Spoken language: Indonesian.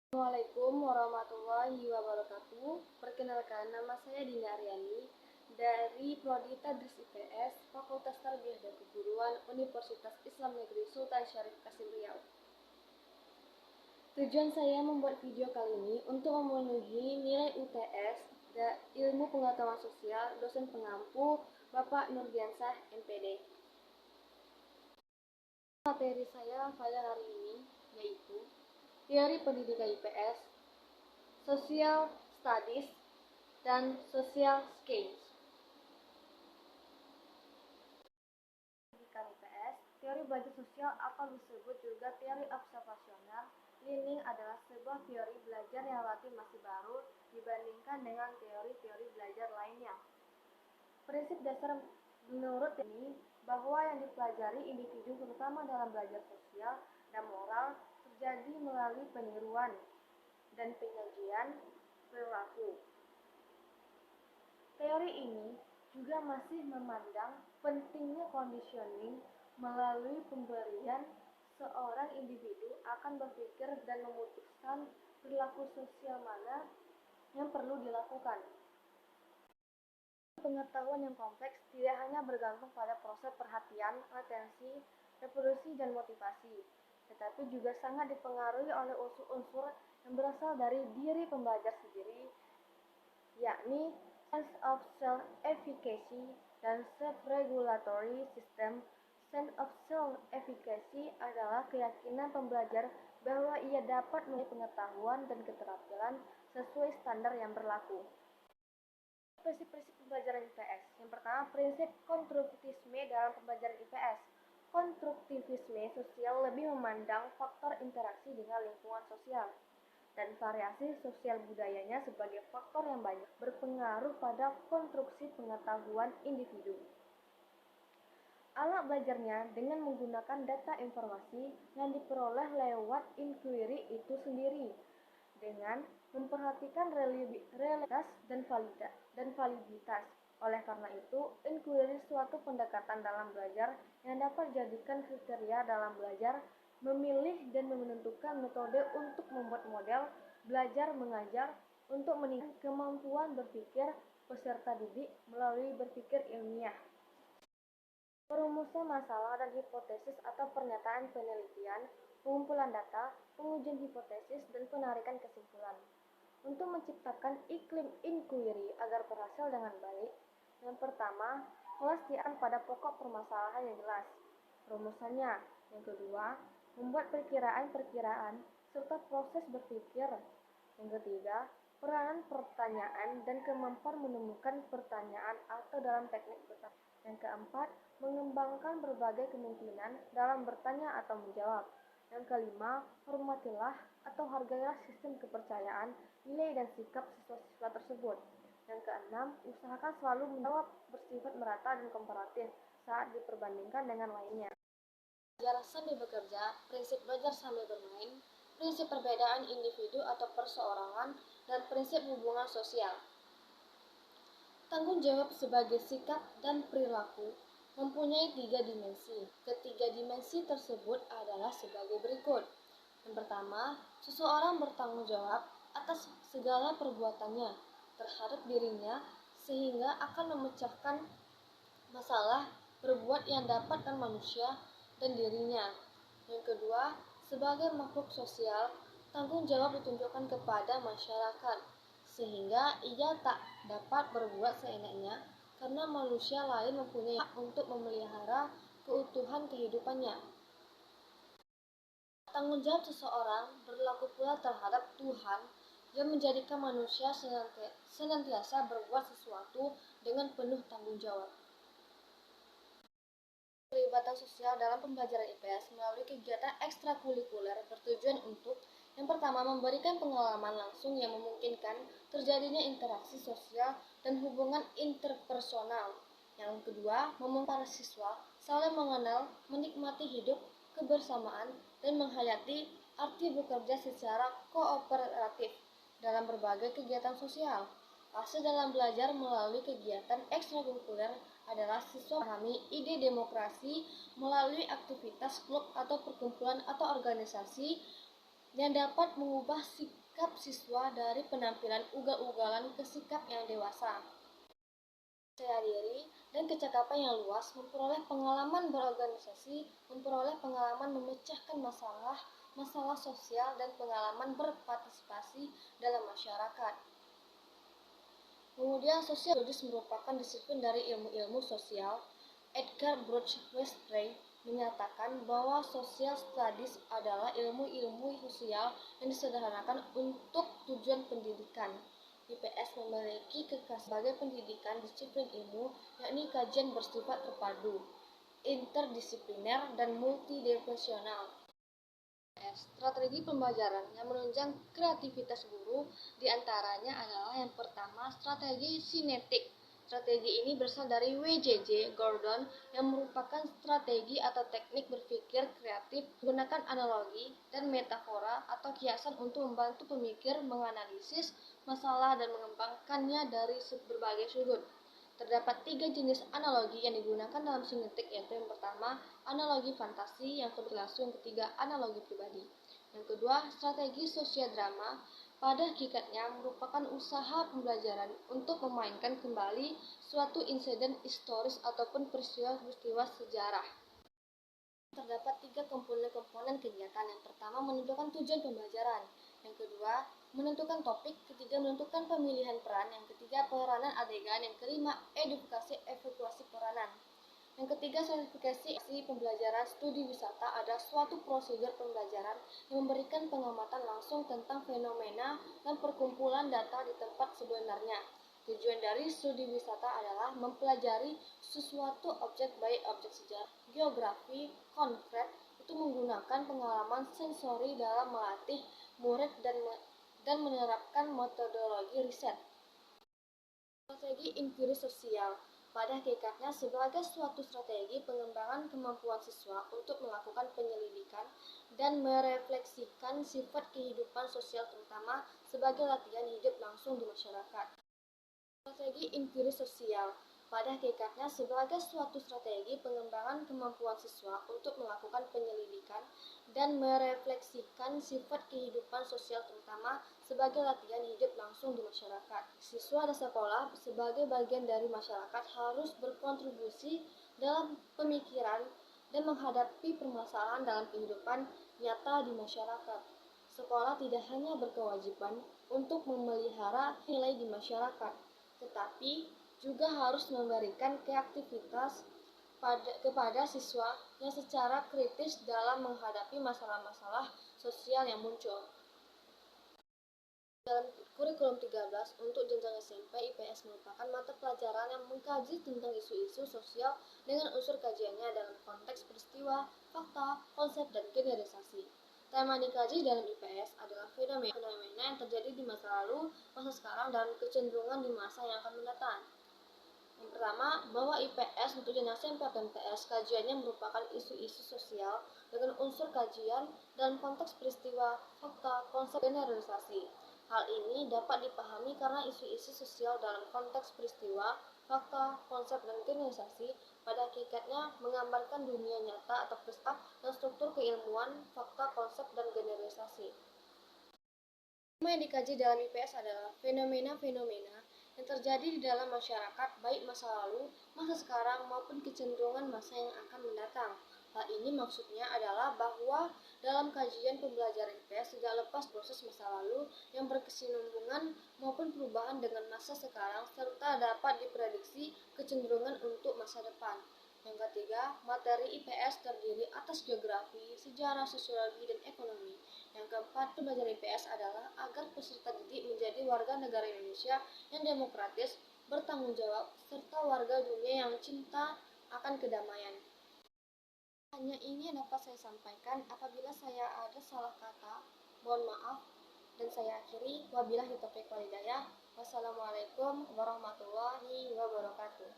Assalamualaikum warahmatullahi wabarakatuh. Perkenalkan, nama saya Dina Aryani dari Prodi Tadris IPS, Fakultas Tarbiyah dan Keguruan, Universitas Islam Negeri Sultan Syarif Kasim Riau. Tujuan saya membuat video kali ini untuk memenuhi nilai UTS dan Ilmu Pengetahuan Sosial dosen pengampu Bapak Nurdiansah MPD. Materi saya pada hari ini yaitu Teori Pendidikan IPS, Social Studies, dan Social Skills. Pendidikan IPS, teori belajar sosial atau disebut juga teori observasional learning adalah sebuah teori belajar yang relatif masih baru dibandingkan dengan teori-teori belajar lainnya. Prinsip dasar menurut ini bahwa yang dipelajari individu terutama dalam belajar sosial dan moral terjadi melalui peniruan dan penyajian perilaku. Teori ini juga masih memandang pentingnya conditioning melalui pemberian seorang individu akan berpikir dan memutuskan perilaku sosial mana yang perlu dilakukan. Pengetahuan yang kompleks tidak hanya bergantung pada proses perhatian, atensi, reproduksi, dan motivasi, tetapi juga sangat dipengaruhi oleh unsur-unsur yang berasal dari diri pembelajar sendiri, yakni sense of self-efficacy dan self-regulatory system. Sense of self-efficacy adalah keyakinan pembelajar bahwa ia dapat memiliki pengetahuan dan keterampilan sesuai standar yang berlaku. Prinsip-prinsip pembelajaran IPS. Yang pertama, prinsip konstruktivisme dalam pembelajaran IPS. Konstruktivisme sosial lebih memandang faktor interaksi dengan lingkungan sosial dan variasi sosial budayanya sebagai faktor yang banyak berpengaruh pada konstruksi pengetahuan individu. Alat belajarnya dengan menggunakan data informasi yang diperoleh lewat inquiry itu sendiri, dengan memperhatikan realitas dan validitas. Oleh karena itu, inquiry suatu pendekatan dalam belajar yang dapat dijadikan kriteria dalam belajar, memilih dan menentukan metode untuk membuat model belajar mengajar untuk meningkatkan kemampuan berpikir peserta didik melalui berpikir ilmiah. Perumusan masalah dan hipotesis atau pernyataan penelitian, pengumpulan data, pengujian hipotesis, dan penarikan kesimpulan. Untuk menciptakan iklim inquiry agar berhasil dengan baik, yang pertama, kelestiaan pada pokok permasalahan yang jelas, rumusannya. Yang kedua, membuat perkiraan-perkiraan serta proses berpikir. Yang ketiga, peranan pertanyaan dan kemampuan menemukan pertanyaan atau dalam teknik bertanya. Yang keempat, mengembangkan berbagai kemungkinan dalam bertanya atau menjawab. Yang kelima, hormatilah atau hargailah sistem kepercayaan, nilai dan sikap siswa-siswa tersebut. Yang keenam, usahakan selalu menjawab bersifat merata dan komparatif saat diperbandingkan dengan lainnya. Belajar sambil bekerja, prinsip belajar sambil bermain, prinsip perbedaan individu atau perseorangan, dan prinsip hubungan sosial. Tanggung jawab sebagai sikap dan perilaku mempunyai 3 dimensi. Ketiga dimensi tersebut adalah sebagai berikut. Yang pertama, seseorang bertanggung jawab atas segala perbuatannya terhadap dirinya sehingga akan memecahkan masalah berbuat yang dapatkan manusia dan dirinya. Yang kedua, sebagai makhluk sosial, tanggung jawab ditunjukkan kepada masyarakat sehingga ia tak dapat berbuat seenaknya karena manusia lain mempunyai hak untuk memelihara keutuhan kehidupannya. Tanggung jawab seseorang berlaku pula terhadap Tuhan yang menjadikan manusia senantiasa berbuat sesuatu dengan penuh tanggung jawab. Keterlibatan sosial dalam pembelajaran IPS melalui kegiatan ekstrakurikuler bertujuan untuk yang pertama, memberikan pengalaman langsung yang memungkinkan terjadinya interaksi sosial dan hubungan interpersonal. Yang kedua, membantu para siswa saling mengenal, menikmati hidup kebersamaan, dan menghayati arti bekerja secara kooperatif dalam berbagai kegiatan sosial. Fase dalam belajar melalui kegiatan ekstrakurikuler adalah siswa memahami ide demokrasi melalui aktivitas klub atau perkumpulan atau organisasi yang dapat mengubah sikap siswa dari penampilan ugal-ugalan ke sikap yang dewasa, percaya diri, dan kecakapan yang luas, memperoleh pengalaman berorganisasi, memperoleh pengalaman memecahkan masalah sosial, dan pengalaman berpartisipasi dalam masyarakat. Kemudian Social Studies merupakan disiplin dari ilmu-ilmu sosial. Edgar Westray menyatakan bahwa Social Studies adalah ilmu-ilmu sosial yang disederhanakan untuk tujuan pendidikan. IPS memiliki kekas sebagai pendidikan disiplin ilmu, yakni kajian bersifat terpadu, interdisipliner, dan multidimensional. Strategi pembelajaran yang menunjang kreativitas guru diantaranya adalah yang pertama, strategi sinetik. Strategi ini berasal dari W.J.J. Gordon yang merupakan strategi atau teknik berpikir kreatif menggunakan analogi dan metafora atau kiasan untuk membantu pemikir menganalisis masalah dan mengembangkannya dari berbagai sudut. Terdapat 3 jenis analogi yang digunakan dalam sinetik, yaitu yang pertama, analogi fantasi, yang kedua, yang ketiga, analogi pribadi. Yang kedua, strategi sosiodrama pada hakikatnya merupakan usaha pembelajaran untuk memainkan kembali suatu insiden historis ataupun peristiwa sejarah. Terdapat 3 komponen kegiatan. Yang pertama, menentukan tujuan pembelajaran. Yang kedua, menentukan topik. Ketiga, menentukan pemilihan peran. Yang ketiga, peranan adegan. Yang kelima, evaluasi peranan. Yang ketiga, sertifikasi pembelajaran studi wisata adalah suatu prosedur pembelajaran yang memberikan pengamatan langsung tentang fenomena dan perkumpulan data di tempat sebenarnya. Tujuan dari studi wisata adalah mempelajari sesuatu objek, baik objek sejarah, geografi, konkret, itu menggunakan pengalaman sensori dalam melatih murid dan menerapkan metodologi riset. Strategi inquiry sosial pada hakikatnya sebagai suatu strategi pengembangan kemampuan siswa untuk melakukan penyelidikan dan merefleksikan sifat kehidupan sosial, terutama sebagai latihan hidup langsung di masyarakat. Strategi inquiry sosial pada hakikatnya sebagai suatu strategi pengembangan kemampuan siswa untuk melakukan penyelidikan dan merefleksikan sifat kehidupan sosial, terutama sebagai latihan hidup langsung di masyarakat. Siswa dan sekolah sebagai bagian dari masyarakat harus berkontribusi dalam pemikiran dan menghadapi permasalahan dalam kehidupan nyata di masyarakat. Sekolah tidak hanya berkewajiban untuk memelihara nilai di masyarakat, tetapi juga harus memberikan kreativitas kepada siswa yang secara kritis dalam menghadapi masalah-masalah sosial yang muncul. Dalam kurikulum 13 untuk jenjang SMP, IPS merupakan mata pelajaran yang mengkaji tentang isu-isu sosial dengan unsur kajiannya dalam konteks peristiwa, fakta, konsep, dan generalisasi. Tema yang dikaji dalam IPS adalah fenomena yang terjadi di masa lalu, masa sekarang, dan kecenderungan di masa yang akan mendatang. Yang pertama, bahwa IPS untuk jenjang SMP atau MTS kajiannya merupakan isu-isu sosial dengan unsur kajian dalam konteks peristiwa, fakta, konsep, dan generalisasi. Hal ini dapat dipahami karena isu-isu sosial dalam konteks peristiwa, fakta, konsep, dan generalisasi pada hakikatnya menggambarkan dunia nyata atau peristiwa dan struktur keilmuan, fakta, konsep, dan generalisasi. Tema yang dikaji dalam IPS adalah fenomena-fenomena yang terjadi di dalam masyarakat, baik masa lalu, masa sekarang, maupun kecenderungan masa yang akan mendatang. Hal ini maksudnya adalah bahwa dalam kajian pembelajaran IPS tidak lepas proses masa lalu yang berkesinambungan maupun perubahan dengan masa sekarang, serta dapat diprediksi kecenderungan untuk masa depan. Yang ketiga, materi IPS terdiri atas geografi, sejarah, sosiologi, dan ekonomi. Yang keempat, pembelajaran IPS adalah agar peserta didik menjadi warga negara Indonesia yang demokratis, bertanggung jawab, serta warga dunia yang cinta akan kedamaian. Hanya ini yang dapat saya sampaikan. Apabila saya ada salah kata, mohon maaf, dan saya akhiri. Wabillahi taufiq wal hidayah. Wassalamualaikum warahmatullahi wabarakatuh.